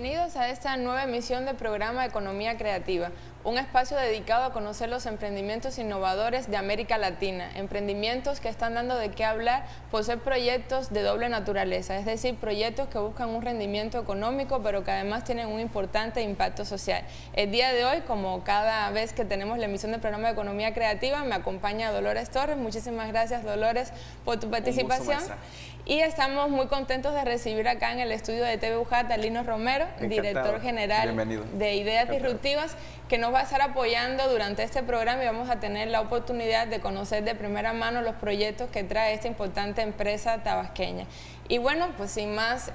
Bienvenidos a esta nueva emisión del programa Economía Creativa, un espacio dedicado a conocer los emprendimientos innovadores de América Latina, emprendimientos que están dando de qué hablar por ser proyectos de doble naturaleza, es decir, proyectos que buscan un rendimiento económico, pero que además tienen un importante impacto social. El día de hoy, como cada vez que tenemos la emisión del programa de Economía Creativa, me acompaña Dolores Torres. Muchísimas gracias, Dolores, por tu participación. Y estamos muy contentos de recibir acá en el estudio de TV UJAT a Lino Romero, director general de Ideas Disruptivas, que nos va a estar apoyando durante este programa y vamos a tener la oportunidad de conocer de primera mano los proyectos que trae esta importante empresa tabasqueña. Y bueno, pues sin más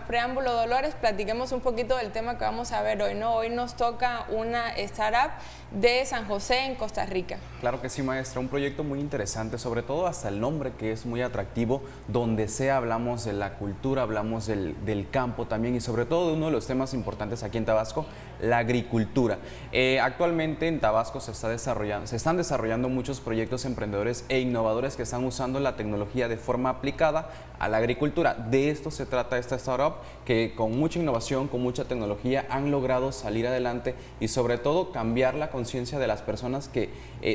preámbulo, Dolores, platiquemos un poquito del tema que vamos a ver hoy, ¿no? Hoy nos toca una startup de San José, en Costa Rica. Claro que sí, maestra, un proyecto muy interesante, sobre todo hasta el nombre, que es muy atractivo. Donde sea hablamos de la cultura, hablamos del campo también, y sobre todo de uno de los temas importantes aquí en Tabasco, la agricultura. Actualmente en Tabasco se están desarrollando muchos proyectos emprendedores e innovadores que están usando la tecnología de forma aplicada a la agricultura. De esto se trata esta startup, que con mucha innovación, con mucha tecnología, han logrado salir adelante y sobre todo cambiar la conciencia de las personas que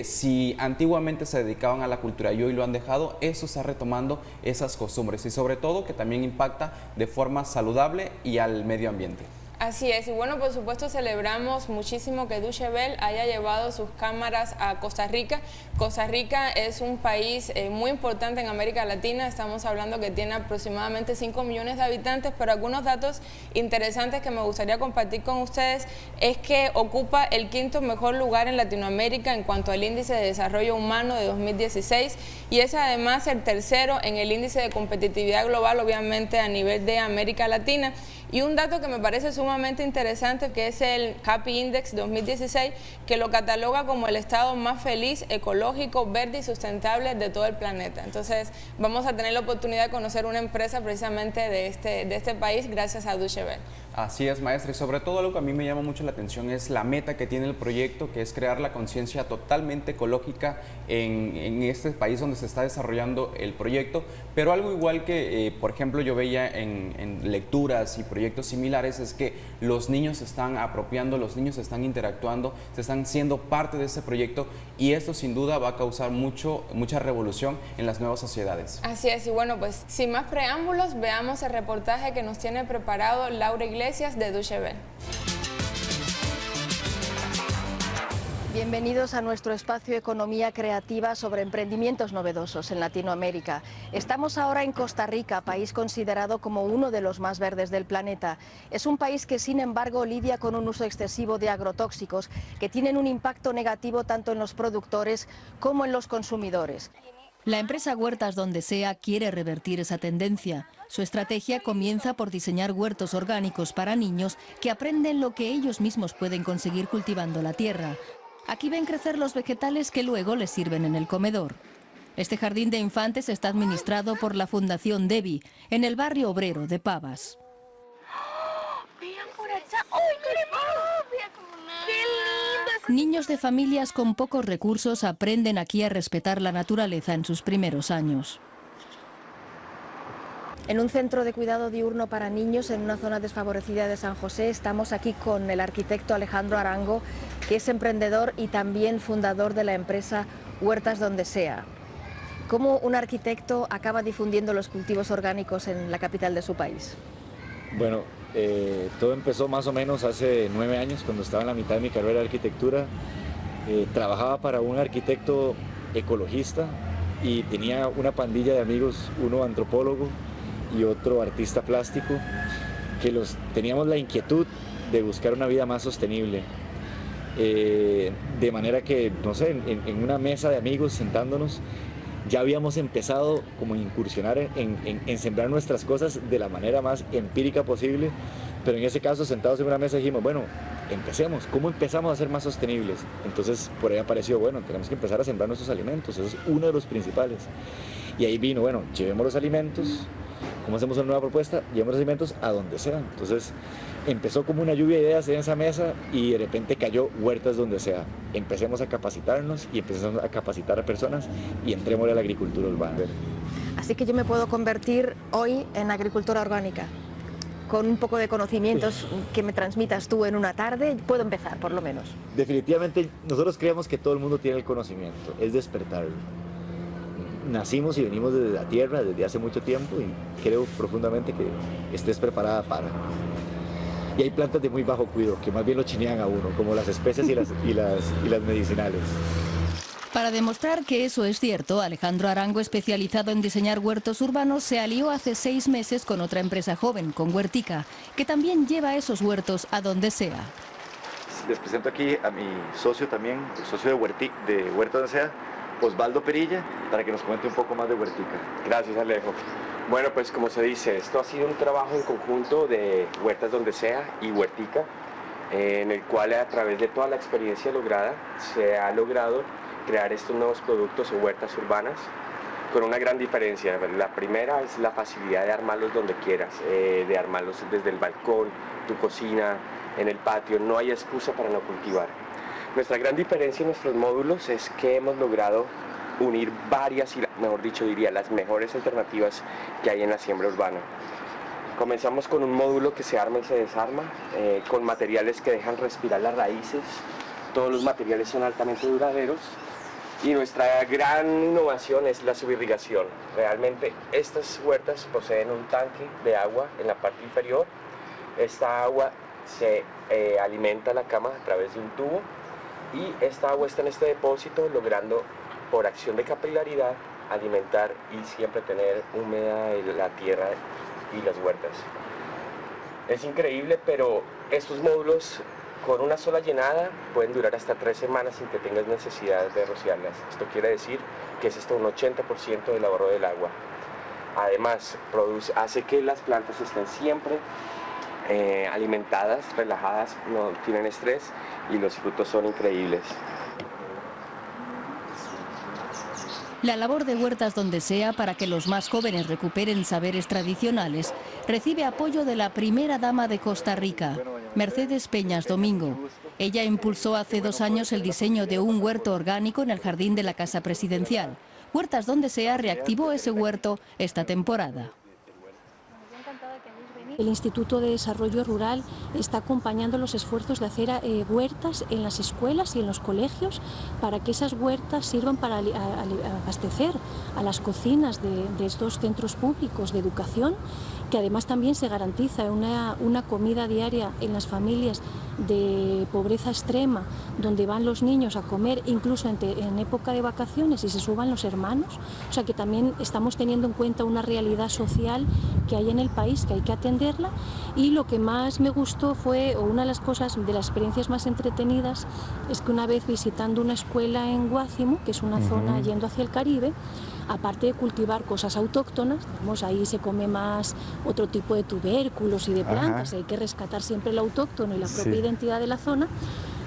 si antiguamente se dedicaban a la cultura y hoy lo han dejado, eso está retomando esas costumbres y sobre todo que también impacta de forma saludable y al medio ambiente. Así es, y bueno, por supuesto celebramos muchísimo que Deutsche Welle haya llevado sus cámaras a Costa Rica. Costa Rica es un país muy importante en América Latina, estamos hablando que tiene aproximadamente 5 millones de habitantes, pero algunos datos interesantes que me gustaría compartir con ustedes es que ocupa el 5º mejor lugar en Latinoamérica en cuanto al índice de desarrollo humano de 2016 y es además el 3º en el índice de competitividad global, obviamente a nivel de América Latina. Y un dato que me parece sumamente interesante, que es el Happy Index 2016, que lo cataloga como el estado más feliz, ecológico, verde y sustentable de todo el planeta. Entonces, vamos a tener la oportunidad de conocer una empresa precisamente de este país gracias a Deutsche Welle. Así es, maestra, y sobre todo algo que a mí me llama mucho la atención es la meta que tiene el proyecto, que es crear la conciencia totalmente ecológica en este país donde se está desarrollando el proyecto, pero algo igual que, por ejemplo, yo veía en lecturas y proyectos similares, es que los niños se están apropiando, los niños se están interactuando, se están siendo parte de este proyecto y esto sin duda va a causar mucha revolución en las nuevas sociedades. Así es, y bueno, pues sin más preámbulos, veamos el reportaje que nos tiene preparado Laura Iglesias de Deutsche Welle. Bienvenidos a nuestro espacio Economía Creativa sobre emprendimientos novedosos en Latinoamérica. Estamos ahora en Costa Rica, país considerado como uno de los más verdes del planeta. Es un país que, sin embargo, lidia con un uso excesivo de agrotóxicos que tienen un impacto negativo tanto en los productores como en los consumidores. La empresa Huertas Donde Sea quiere revertir esa tendencia. Su estrategia comienza por diseñar huertos orgánicos para niños que aprenden lo que ellos mismos pueden conseguir cultivando la tierra. Aquí ven crecer los vegetales que luego les sirven en el comedor. Este jardín de infantes está administrado por la Fundación Debbie, en el barrio obrero de Pavas. Niños de familias con pocos recursos aprenden aquí a respetar la naturaleza en sus primeros años. En un centro de cuidado diurno para niños en una zona desfavorecida de San José, estamos aquí con el arquitecto Alejandro Arango, que es emprendedor y también fundador de la empresa Huertas Donde Sea. ¿Cómo un arquitecto acaba difundiendo los cultivos orgánicos en la capital de su país? Bueno, todo empezó más o menos hace 9 años, cuando estaba en la mitad de mi carrera de arquitectura. Trabajaba para un arquitecto ecologista y tenía una pandilla de amigos, uno antropólogo y otro artista plástico, que teníamos la inquietud de buscar una vida más sostenible. De manera que, no sé, en una mesa de amigos sentándonos, ya habíamos empezado como a incursionar en sembrar nuestras cosas de la manera más empírica posible, pero en ese caso, sentados en una mesa, dijimos, bueno, empecemos. ¿Cómo empezamos a ser más sostenibles? Entonces, por ahí apareció, bueno, tenemos que empezar a sembrar nuestros alimentos, eso es uno de los principales. Y ahí vino, bueno, llevemos los alimentos. ¿Cómo hacemos una nueva propuesta? Llevemos los alimentos a donde sea. Entonces empezó como una lluvia de ideas en esa mesa y de repente cayó Huertas Donde Sea. Empecemos a capacitarnos y empezamos a capacitar a personas y entremos a la agricultura urbana. Así que yo me puedo convertir hoy en agricultora orgánica. con un poco de conocimientos que me transmitas tú en una tarde, puedo empezar por lo menos. Definitivamente nosotros creemos que todo el mundo tiene el conocimiento, es despertarlo. Nacimos y venimos desde la tierra desde hace mucho tiempo y creo profundamente que estés preparada para. Y hay plantas de muy bajo cuidado que más bien lo chinean a uno, como las especias y las medicinales. Para demostrar que eso es cierto, Alejandro Arango, especializado en diseñar huertos urbanos, se alió hace 6 meses con otra empresa joven, con Huertica, que también lleva esos huertos a donde sea. Les presento aquí a mi socio también, el socio de Huerto Donde Sea, Osvaldo Perilla, para que nos comente un poco más de Huertica. Gracias, Alejo. Bueno, pues como se dice, esto ha sido un trabajo en conjunto de Huertas Donde Sea y Huertica, en el cual a través de toda la experiencia lograda se ha logrado crear estos nuevos productos o huertas urbanas con una gran diferencia. La primera es la facilidad de armarlos donde quieras, de armarlos desde el balcón, tu cocina, en el patio, no hay excusa para no cultivar. Nuestra gran diferencia en nuestros módulos es que hemos logrado unir varias, y mejor dicho diría, las mejores alternativas que hay en la siembra urbana. Comenzamos con un módulo que se arma y se desarma, con materiales que dejan respirar las raíces. Todos los materiales son altamente duraderos. Y nuestra gran innovación es la subirrigación. Realmente estas huertas poseen un tanque de agua en la parte inferior. Esta agua se alimenta la cama a través de un tubo y esta agua está en este depósito logrando por acción de capilaridad alimentar y siempre tener húmeda la tierra y las huertas. Es increíble, pero estos módulos con una sola llenada pueden durar hasta 3 semanas sin que tengas necesidad de rociarlas. Esto quiere decir que es hasta un 80% del ahorro del agua. Además, hace que las plantas estén siempre alimentadas, relajadas, no tienen estrés y los frutos son increíbles. La labor de Huertas Donde Sea para que los más jóvenes recuperen saberes tradicionales recibe apoyo de la primera dama de Costa Rica, Mercedes Peñas Domingo. Ella impulsó hace 2 años el diseño de un huerto orgánico en el jardín de la Casa Presidencial. Huertas Donde Sea reactivó ese huerto esta temporada. El Instituto de Desarrollo Rural está acompañando los esfuerzos de hacer huertas en las escuelas y en los colegios para que esas huertas sirvan para abastecer a las cocinas de estos centros públicos de educación, que además también se garantiza una comida diaria en las familias de pobreza extrema, donde van los niños a comer incluso en época de vacaciones y se suban los hermanos. O sea que también estamos teniendo en cuenta una realidad social que hay en el país, que hay que atenderla. Y lo que más me gustó fue, o una de las cosas, de las experiencias más entretenidas, es que una vez visitando una escuela en Guácimo, que es una zona yendo hacia el Caribe, aparte de cultivar cosas autóctonas, vamos, ahí se come más otro tipo de tubérculos y de plantas, hay que rescatar siempre lo autóctono y la propia identidad de la zona.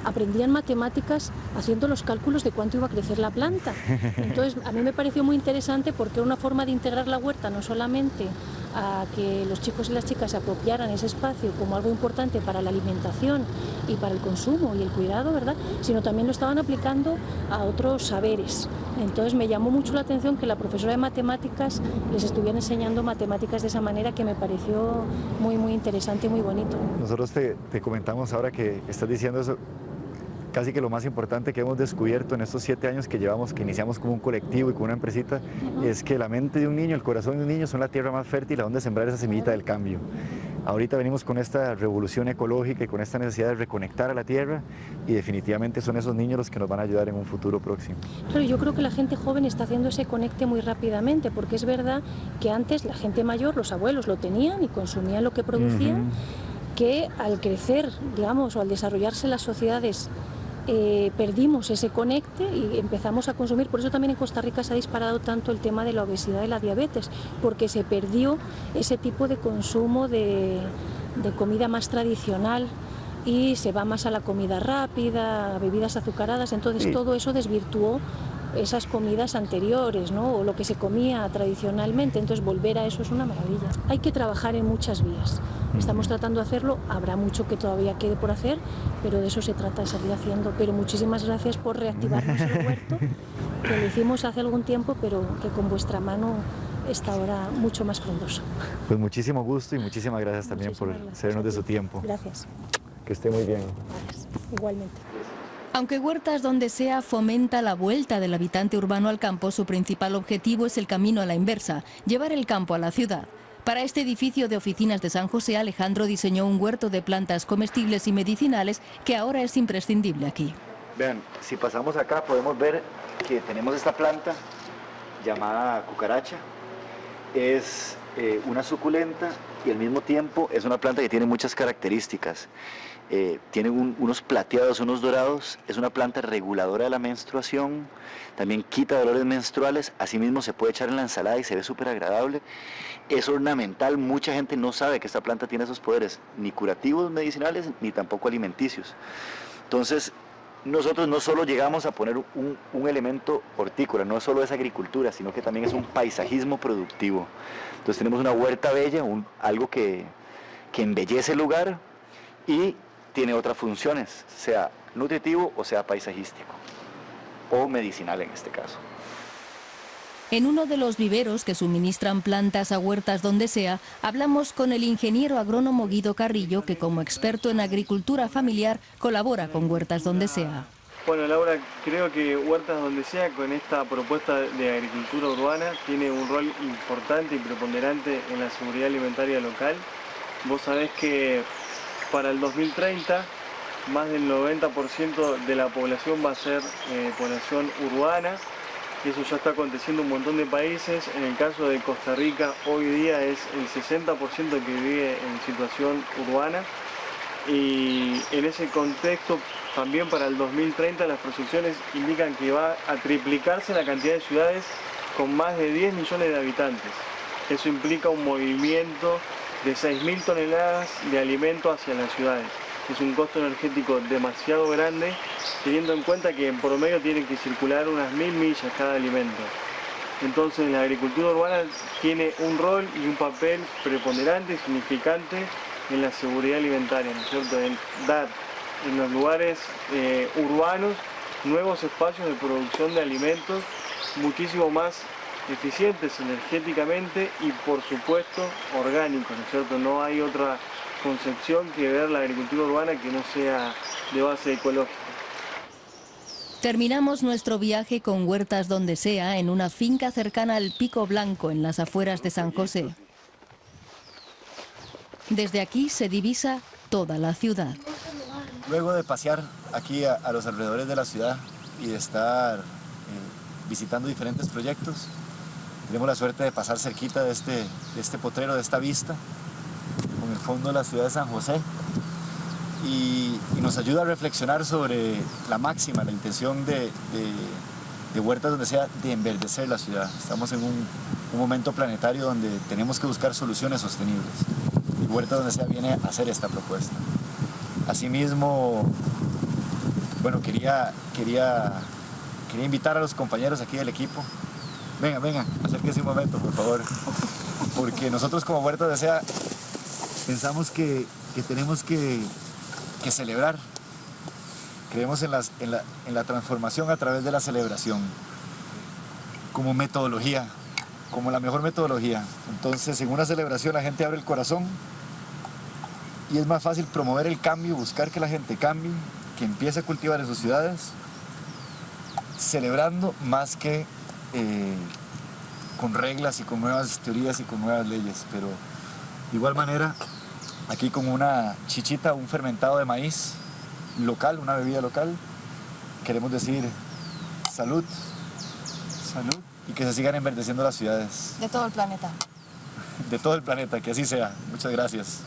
Aprendían matemáticas haciendo los cálculos de cuánto iba a crecer la planta. Entonces, a mí me pareció muy interesante porque era una forma de integrar la huerta no solamente a que los chicos y las chicas se apropiaran ese espacio como algo importante para la alimentación y para el consumo y el cuidado, ¿verdad?, sino también lo estaban aplicando a otros saberes. Entonces me llamó mucho la atención que la profesora de matemáticas les estuviera enseñando matemáticas de esa manera, que me pareció muy, muy interesante y muy bonito. Nosotros te comentamos ahora que estás diciendo eso. Casi que lo más importante que hemos descubierto en estos 7 años que llevamos, que iniciamos como un colectivo y como una empresita, es que la mente de un niño, el corazón de un niño son la tierra más fértil a donde sembrar esa semillita del cambio. Ahorita venimos con esta revolución ecológica y con esta necesidad de reconectar a la tierra, y definitivamente son esos niños los que nos van a ayudar en un futuro próximo. Claro, yo creo que la gente joven está haciendo ese conecte muy rápidamente, porque es verdad que antes la gente mayor, los abuelos, lo tenían y consumían lo que producían, que al crecer, digamos, o al desarrollarse las sociedades, perdimos ese conecte y empezamos a consumir. Por eso también en Costa Rica se ha disparado tanto el tema de la obesidad y la diabetes, porque se perdió ese tipo de consumo de comida más tradicional y se va más a la comida rápida, a bebidas azucaradas. Entonces todo eso desvirtuó esas comidas anteriores, ¿no?, o lo que se comía tradicionalmente. Entonces volver a eso es una maravilla. Hay que trabajar en muchas vías. Estamos tratando de hacerlo, habrá mucho que todavía quede por hacer, pero de eso se trata, de seguir haciendo. Pero muchísimas gracias por reactivarnos el huerto, que lo hicimos hace algún tiempo, pero que con vuestra mano está ahora mucho más frondoso. Pues muchísimo gusto y muchísimas gracias también por cedernos de su tiempo. Gracias. Que esté muy bien. Gracias. Igualmente. Aunque Huertas Donde Sea fomenta la vuelta del habitante urbano al campo, su principal objetivo es el camino a la inversa, llevar el campo a la ciudad. Para este edificio de oficinas de San José, Alejandro diseñó un huerto de plantas comestibles y medicinales que ahora es imprescindible aquí. Vean, si pasamos acá podemos ver que tenemos esta planta llamada cucaracha. Es una suculenta y al mismo tiempo es una planta que tiene muchas características. Tiene unos plateados, unos dorados, es una planta reguladora de la menstruación, también quita dolores menstruales, asimismo se puede echar en la ensalada y se ve súper agradable. Es ornamental, mucha gente no sabe que esta planta tiene esos poderes, ni curativos medicinales, ni tampoco alimenticios. Entonces, nosotros no solo llegamos a poner un elemento hortícola, no solo es agricultura, sino que también es un paisajismo productivo. Entonces tenemos una huerta bella, algo que embellece el lugar y tiene otras funciones, sea nutritivo o sea paisajístico, o medicinal en este caso. En uno de los viveros que suministran plantas a Huertas Donde Sea, hablamos con el ingeniero agrónomo Guido Carrillo, que como experto en agricultura familiar colabora con Huertas Donde Sea. Bueno, Laura, creo que Huertas Donde Sea, con esta propuesta de agricultura urbana, tiene un rol importante y preponderante en la seguridad alimentaria local. Vos sabés que para el 2030 más del 90% de la población va a ser población urbana. Eso ya está aconteciendo en un montón de países. En el caso de Costa Rica, hoy día es el 60% que vive en situación urbana. Y en ese contexto, también para el 2030, las proyecciones indican que va a triplicarse la cantidad de ciudades con más de 10 millones de habitantes. Eso implica un movimiento de 6.000 toneladas de alimento hacia las ciudades. Es un costo energético demasiado grande, teniendo en cuenta que en promedio tienen que circular unas 1000 millas cada alimento. Entonces la agricultura urbana tiene un rol y un papel preponderante y significante en la seguridad alimentaria, ¿no es cierto? En dar en los lugares urbanos nuevos espacios de producción de alimentos muchísimo más eficientes energéticamente y por supuesto orgánicos, ¿no es cierto? No hay otra concepción que ver la agricultura urbana que no sea de base ecológica. Terminamos nuestro viaje con Huertas Donde Sea en una finca cercana al Pico Blanco, en las afueras de San José. Desde aquí se divisa toda la ciudad. Luego de pasear aquí a los alrededores de la ciudad y de estar visitando diferentes proyectos, tenemos la suerte de pasar cerquita de este potrero, de esta vista, con el fondo de la ciudad de San José, y nos ayuda a reflexionar sobre la máxima, la intención de Huertas Donde Sea, de enverdecer la ciudad. Estamos en un momento planetario donde tenemos que buscar soluciones sostenibles, y Huertas Donde Sea viene a hacer esta propuesta. Asimismo, bueno, quería invitar a los compañeros aquí del equipo. Venga, acérquese un momento, por favor, porque nosotros como Huertas Donde Sea pensamos que tenemos que celebrar. Creemos en la transformación a través de la celebración, como metodología, como la mejor metodología. Entonces, en una celebración la gente abre el corazón y es más fácil promover el cambio, buscar que la gente cambie, que empiece a cultivar en sus ciudades, celebrando más que con reglas y con nuevas teorías y con nuevas leyes. Pero de igual manera, aquí con una chichita, un fermentado de maíz local, una bebida local, queremos decir salud, salud, y que se sigan enverdeciendo las ciudades. De todo el planeta. De todo el planeta, que así sea. Muchas gracias.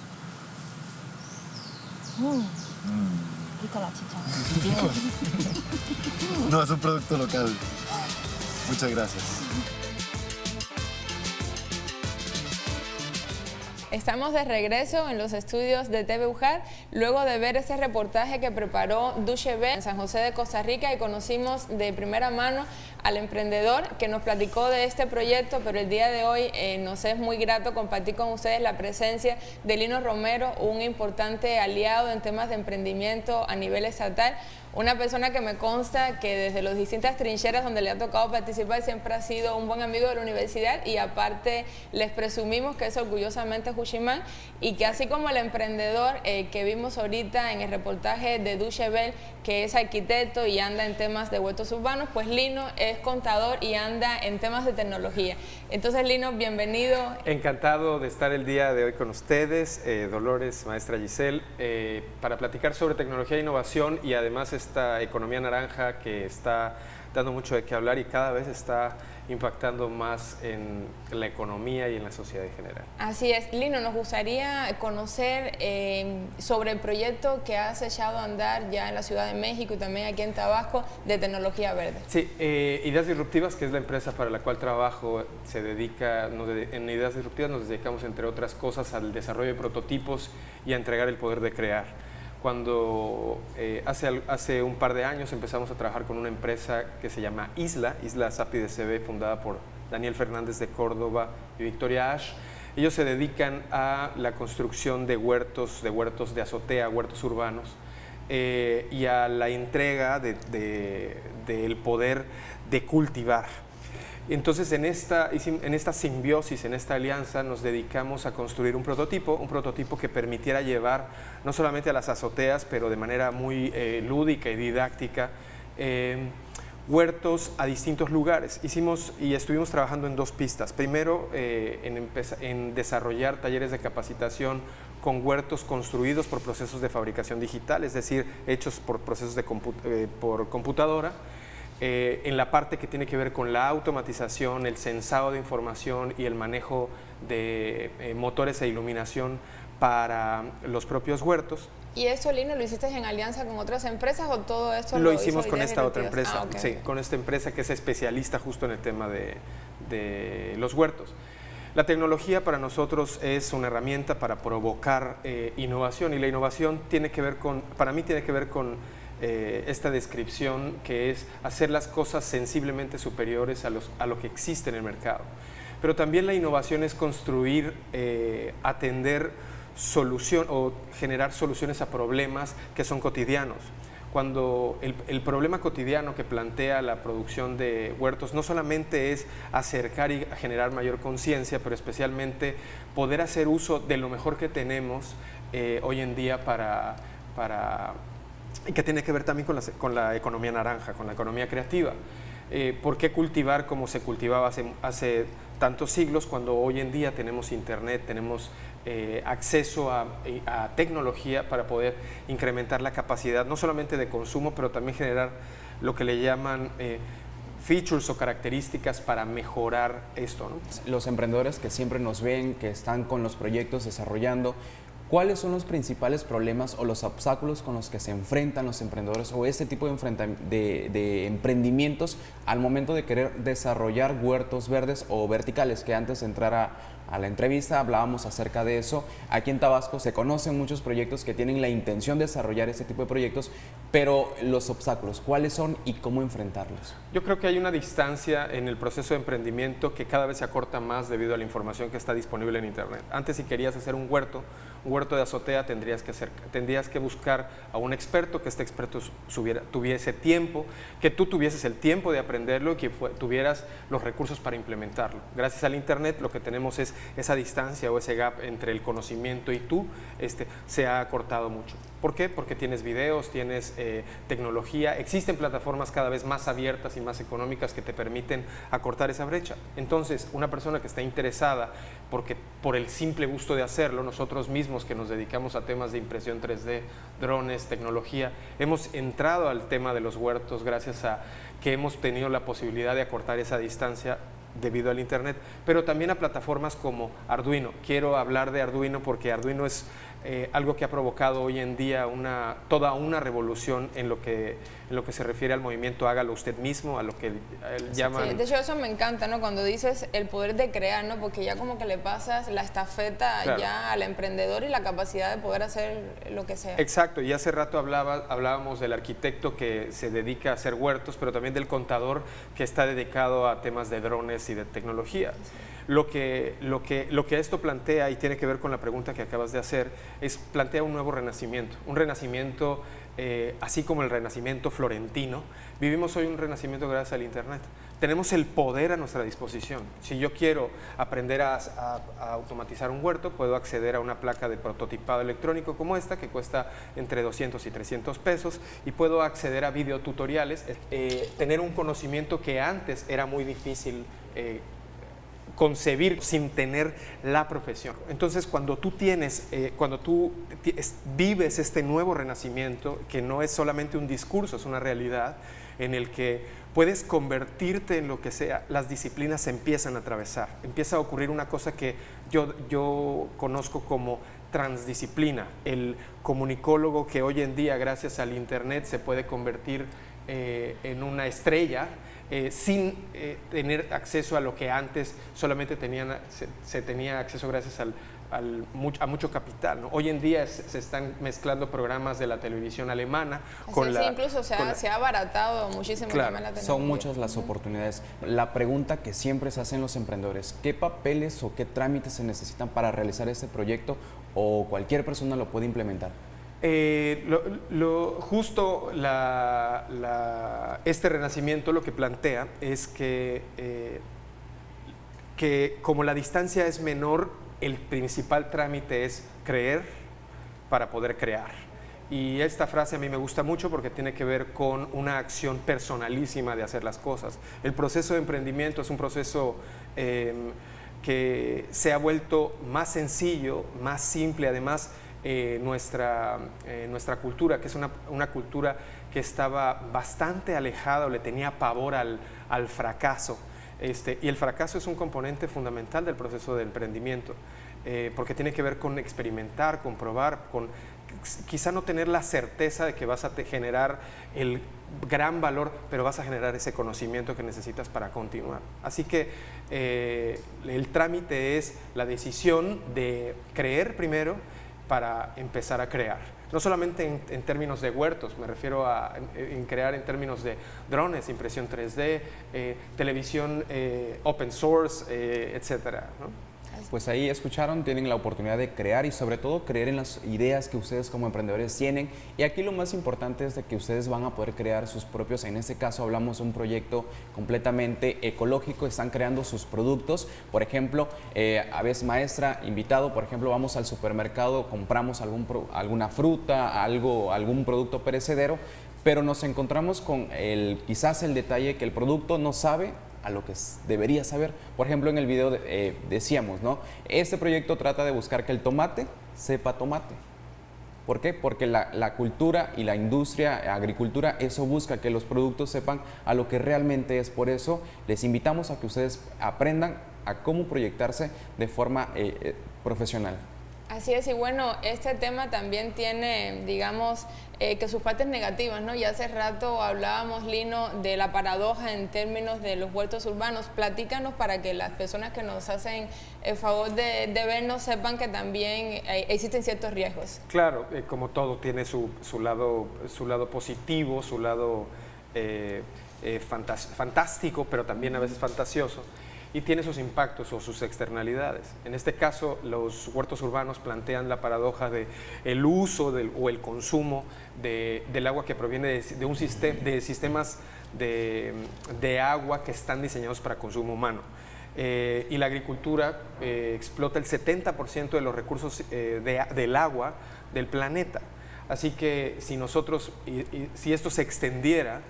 Rica la chicha. No, es un producto local. Muchas gracias. Estamos de regreso en los estudios de TV UJAR, luego de ver este reportaje que preparó Duche B en San José de Costa Rica, y conocimos de primera mano al emprendedor que nos platicó de este proyecto, pero el día de hoy nos es muy grato compartir con ustedes la presencia de Lino Romero, un importante aliado en temas de emprendimiento a nivel estatal. una persona que me consta que desde las distintas trincheras donde le ha tocado participar siempre ha sido un buen amigo de la universidad, y aparte les presumimos que es orgullosamente Juchimán, y que así como el emprendedor que vimos ahorita en el reportaje de Duchebel, que es arquitecto y anda en temas de huertos urbanos, pues Lino es contador y anda en temas de tecnología. Entonces, Lino, bienvenido. Encantado de estar el día de hoy con ustedes, Dolores, maestra Giselle, para platicar sobre tecnología e innovación, y además esta economía naranja que está dando mucho de qué hablar y cada vez está impactando más en la economía y en la sociedad en general. Así es. Lino, nos gustaría conocer sobre el proyecto que has echado a andar ya en la Ciudad de México y también aquí en Tabasco de tecnología verde. Sí, Ideas Disruptivas, que es la empresa para la cual trabajo, se dedica, en Ideas Disruptivas nos dedicamos, entre otras cosas, al desarrollo de prototipos y a entregar el poder de crear. Cuando hace un par de años empezamos a trabajar con una empresa que se llama Isla SAPI DCB, fundada por Daniel Fernández de Córdoba y Victoria Ash. Ellos se dedican a la construcción de huertos de azotea, huertos urbanos, y a la entrega del poder de cultivar. Entonces, en esta simbiosis, en esta alianza, nos dedicamos a construir un prototipo que permitiera llevar no solamente a las azoteas, pero de manera muy lúdica y didáctica, huertos a distintos lugares. Estuvimos trabajando en dos pistas. Primero, en desarrollar talleres de capacitación con huertos construidos por procesos de fabricación digital, es decir, hechos por procesos por computadora. En la parte que tiene que ver con la automatización, el censado de información y el manejo de motores e iluminación para los propios huertos. ¿Y esto, Lino, lo hiciste en alianza con otras empresas o todo esto lo hicimos con esta otra empresa? Okay. Sí, con esta empresa que es especialista justo en el tema de los huertos. La tecnología para nosotros es una herramienta para provocar innovación, y la innovación para mí tiene que ver con esta descripción, que es hacer las cosas sensiblemente superiores a lo que existe en el mercado. Pero también la innovación es construir, atender o generar soluciones a problemas que son cotidianos. Cuando el problema cotidiano que plantea la producción de huertos no solamente es acercar y generar mayor conciencia, pero especialmente poder hacer uso de lo mejor que tenemos hoy en día y que tiene que ver también con la economía naranja, con la economía creativa. ¿Por qué cultivar como se cultivaba hace tantos siglos, cuando hoy en día tenemos internet, tenemos acceso a tecnología para poder incrementar la capacidad no solamente de consumo, pero también generar lo que le llaman features o características para mejorar esto, ¿no? Los emprendedores que siempre nos ven, que están con los proyectos desarrollando, ¿cuáles son los principales problemas o los obstáculos con los que se enfrentan los emprendedores o este tipo de emprendimientos al momento de querer desarrollar huertos verdes o verticales? Que antes de entrar a la entrevista hablábamos acerca de eso. Aquí en Tabasco se conocen muchos proyectos que tienen la intención de desarrollar este tipo de proyectos, pero los obstáculos, ¿cuáles son y cómo enfrentarlos? Yo creo que hay una distancia en el proceso de emprendimiento que cada vez se acorta más debido a la información que está disponible en internet. Antes, si querías hacer un huerto de azotea, tendrías que buscar a un experto, que este experto tuviese tiempo, que tú tuvieses el tiempo de aprenderlo y que tuvieras los recursos para implementarlo. Gracias al internet lo que tenemos es esa distancia o ese gap entre el conocimiento y tú se ha acortado mucho. ¿Por qué? Porque tienes videos, tienes tecnología, existen plataformas cada vez más abiertas y más económicas que te permiten acortar esa brecha. Entonces, una persona que está interesada, porque por el simple gusto de hacerlo, nosotros mismos que nos dedicamos a temas de impresión 3D, drones, tecnología, hemos entrado al tema de los huertos gracias a que hemos tenido la posibilidad de acortar esa distancia debido al internet, pero también a plataformas como Arduino. Quiero hablar de Arduino porque Arduino es algo que ha provocado hoy en día toda una revolución en lo que se refiere al movimiento hágalo usted mismo, a lo que llaman... Sí, de hecho eso me encanta, ¿no? Cuando dices el poder de crear, ¿no? Porque ya como que le pasas la estafeta, claro, ya al emprendedor y la capacidad de poder hacer lo que sea. Exacto, y hace rato hablábamos del arquitecto que se dedica a hacer huertos, pero también del contador que está dedicado a temas de drones y de tecnología. Sí. Lo que esto plantea, y tiene que ver con la pregunta que acabas de hacer, plantea un nuevo renacimiento así como el renacimiento florentino, vivimos hoy un renacimiento gracias al Internet. Tenemos el poder a nuestra disposición. Si yo quiero aprender a automatizar un huerto, puedo acceder a una placa de prototipado electrónico como esta, que cuesta entre 200 y 300 pesos, y puedo acceder a videotutoriales, tener un conocimiento que antes era muy difícil concebir sin tener la profesión. Entonces, cuando tú vives este nuevo renacimiento, que no es solamente un discurso, es una realidad, en el que puedes convertirte en lo que sea, las disciplinas se empiezan a atravesar. Empieza a ocurrir una cosa que yo conozco como transdisciplina. El comunicólogo que hoy en día, gracias al Internet, se puede convertir en una estrella, sin tener acceso a lo que antes solamente se tenía acceso gracias a mucho capital, ¿no? Hoy en día se están mezclando programas de la televisión alemana incluso se ha abaratado muchísimo. Claro, la tecnología. son muchas las oportunidades. La pregunta que siempre se hacen los emprendedores: ¿qué papeles o qué trámites se necesitan para realizar este proyecto, o cualquier persona lo puede implementar? Este renacimiento lo que plantea es que como la distancia es menor, el principal trámite es creer para poder crear. Y esta frase a mí me gusta mucho porque tiene que ver con una acción personalísima de hacer las cosas. El proceso de emprendimiento es un proceso que se ha vuelto más sencillo, más simple. Además, nuestra cultura, que es una cultura que estaba bastante alejada o le tenía pavor al fracaso. Y el fracaso es un componente fundamental del proceso de emprendimiento, porque tiene que ver con experimentar, comprobar, con quizá no tener la certeza de que vas a generar el gran valor, pero vas a generar ese conocimiento que necesitas para continuar. Así que el trámite es la decisión de creer primero para empezar a crear. No solamente en términos de huertos, me refiero en crear en términos de drones, impresión 3D, televisión open source, etcétera, ¿no? Pues ahí escucharon, tienen la oportunidad de crear y sobre todo creer en las ideas que ustedes como emprendedores tienen. Y aquí lo más importante es de que ustedes van a poder crear sus propios, en este caso hablamos de un proyecto completamente ecológico, están creando sus productos. Por ejemplo, Aves Maestra, invitado, por ejemplo, vamos al supermercado, compramos alguna fruta, algún producto perecedero, pero nos encontramos con quizás el detalle que el producto no sabe a lo que debería saber. Por ejemplo, en el video decíamos, ¿no? Este proyecto trata de buscar que el tomate sepa tomate. ¿Por qué? Porque la cultura y la industria, agricultura, eso busca que los productos sepan a lo que realmente es. Por eso les invitamos a que ustedes aprendan a cómo proyectarse de forma profesional. Así es, y bueno, este tema también tiene, digamos, que sus partes negativas, ¿no? Ya hace rato hablábamos, Lino, de la paradoja en términos de los huertos urbanos. Platícanos para que las personas que nos hacen el favor de vernos sepan que también existen ciertos riesgos. Claro, como todo tiene su lado positivo, su lado fantástico, pero también a veces fantasioso. Y tiene sus impactos o sus externalidades. En este caso, los huertos urbanos plantean la paradoja de el uso o el consumo del agua que proviene de sistemas de agua que están diseñados para consumo humano. Y la agricultura explota el 70% de los recursos del agua del planeta. Así que si esto se extendiera,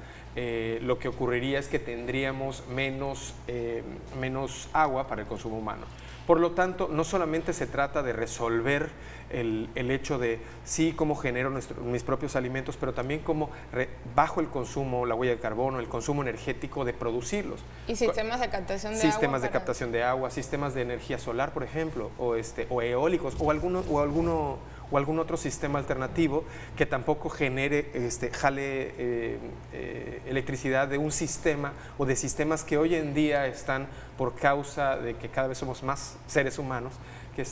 lo que ocurriría es que tendríamos menos agua para el consumo humano. Por lo tanto, no solamente se trata de resolver el hecho de cómo genero mis propios alimentos, pero también cómo bajo el consumo, la huella de carbono, el consumo energético de producirlos. Y sistemas de captación de agua. Sistemas de captación de agua, sistemas de energía solar, por ejemplo, o eólicos, o algún otro sistema alternativo que tampoco jale electricidad de un sistema o de sistemas que hoy en día están, por causa de que cada vez somos más seres humanos, que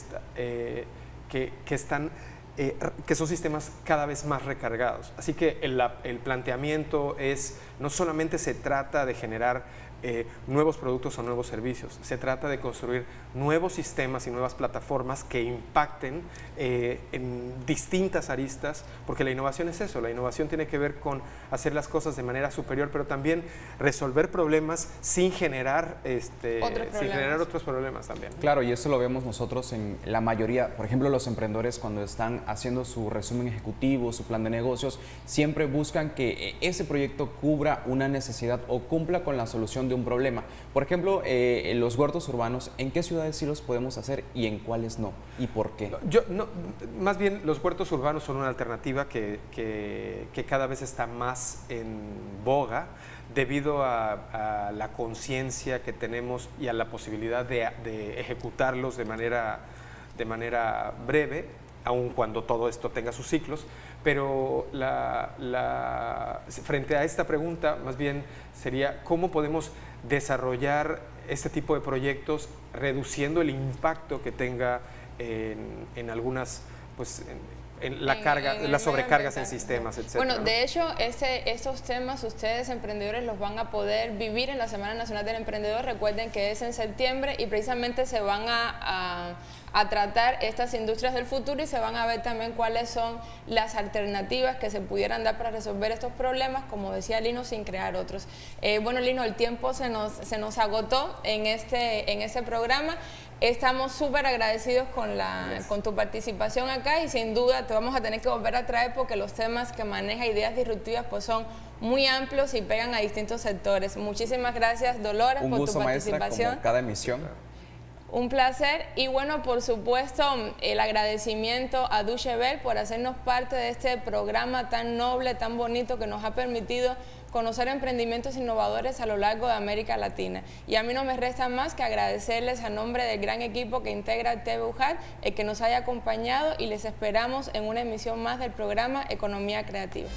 están que son sistemas cada vez más recargados. Así que el planteamiento es, no solamente se trata de generar nuevos productos o nuevos servicios, se trata de construir nuevos sistemas y nuevas plataformas que impacten en distintas aristas, porque la innovación es eso, la innovación tiene que ver con hacer las cosas de manera superior, pero también resolver problemas sin generar otros problemas también. Claro, y eso lo vemos nosotros en la mayoría, por ejemplo, los emprendedores cuando están haciendo su resumen ejecutivo, su plan de negocios, siempre buscan que ese proyecto cubra una necesidad o cumpla con la solución de un problema. Por ejemplo, los huertos urbanos, ¿en qué ciudades sí los podemos hacer y en cuáles no? ¿Y por qué? Más bien, los huertos urbanos son una alternativa que cada vez está más en boga debido a la conciencia que tenemos y a la posibilidad de ejecutarlos de manera breve, aun cuando todo esto tenga sus ciclos. Pero frente a esta pregunta, más bien sería cómo podemos desarrollar este tipo de proyectos reduciendo el impacto que tenga en algunas, pues, en las sobrecargas en sistemas, etc. Bueno, de hecho, estos temas ustedes, emprendedores, los van a poder vivir en la Semana Nacional del Emprendedor. Recuerden que es en septiembre y precisamente se van a tratar estas industrias del futuro y se van a ver también cuáles son las alternativas que se pudieran dar para resolver estos problemas, como decía Lino, sin crear otros. Bueno, Lino, el tiempo se nos agotó en este programa. Estamos súper agradecidos con tu participación acá y sin duda te vamos a tener que volver a traer porque los temas que maneja Ideas Disruptivas pues son muy amplios y pegan a distintos sectores. Muchísimas gracias, Dolores, por tu participación. Maestra, como cada emisión. Un placer y bueno, por supuesto, el agradecimiento a Duchebel por hacernos parte de este programa tan noble, tan bonito que nos ha permitido conocer emprendimientos innovadores a lo largo de América Latina. Y a mí no me resta más que agradecerles a nombre del gran equipo que integra TV UJAT, el que nos haya acompañado y les esperamos en una emisión más del programa Economía Creativa.